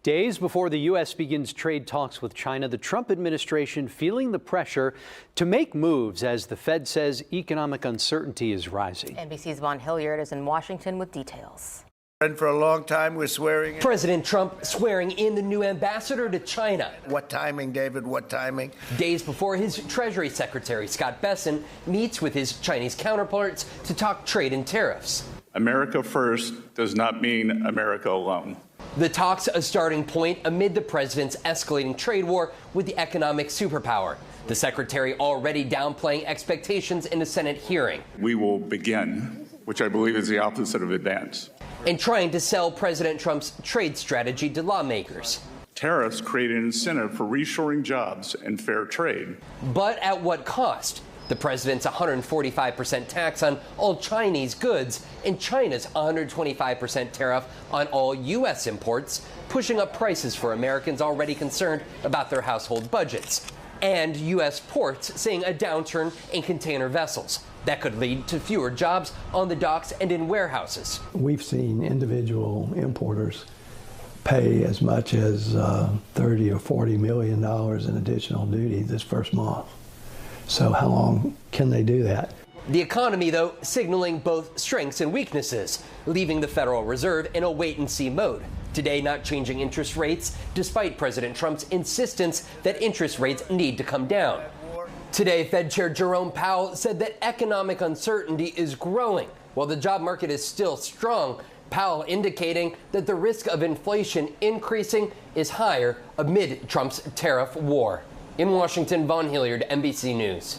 Days before the U.S. begins trade talks with China, the Trump administration feeling the pressure to make moves as the Fed says economic uncertainty is rising. NBC's Von Hilliard is in Washington with details. And for a long time, we're swearing in. President Trump swearing in the new ambassador to China. What timing, David? What timing? Days before his Treasury Secretary, Scott Bessent, meets with his Chinese counterparts to talk trade and tariffs. America first does not mean America alone. The talks a starting point amid the president's escalating trade war with the economic superpower. The secretary already downplaying expectations in a Senate hearing. We will begin, which I believe is the opposite of advance. And trying to sell President Trump's trade strategy to lawmakers. Tariffs create an incentive for reshoring jobs and fair trade. But at what cost? The president's 145% tax on all Chinese goods and China's 125% tariff on all U.S. imports, pushing up prices for Americans already concerned about their household budgets. And U.S. ports seeing a downturn in container vessels. That could lead to fewer jobs on the docks and in warehouses. We've seen individual importers pay as much as $30 or $40 million in additional duty this first month. So how long can they do that? The economy, though, signaling both strengths and weaknesses, leaving the Federal Reserve in a wait-and-see mode. Today, not changing interest rates, despite President Trump's insistence that interest rates need to come down. Today, Fed Chair Jerome Powell said that economic uncertainty is growing. While the job market is still strong, Powell indicating that the risk of inflation increasing is higher amid Trump's tariff war. In Washington, Von Hilliard, NBC News.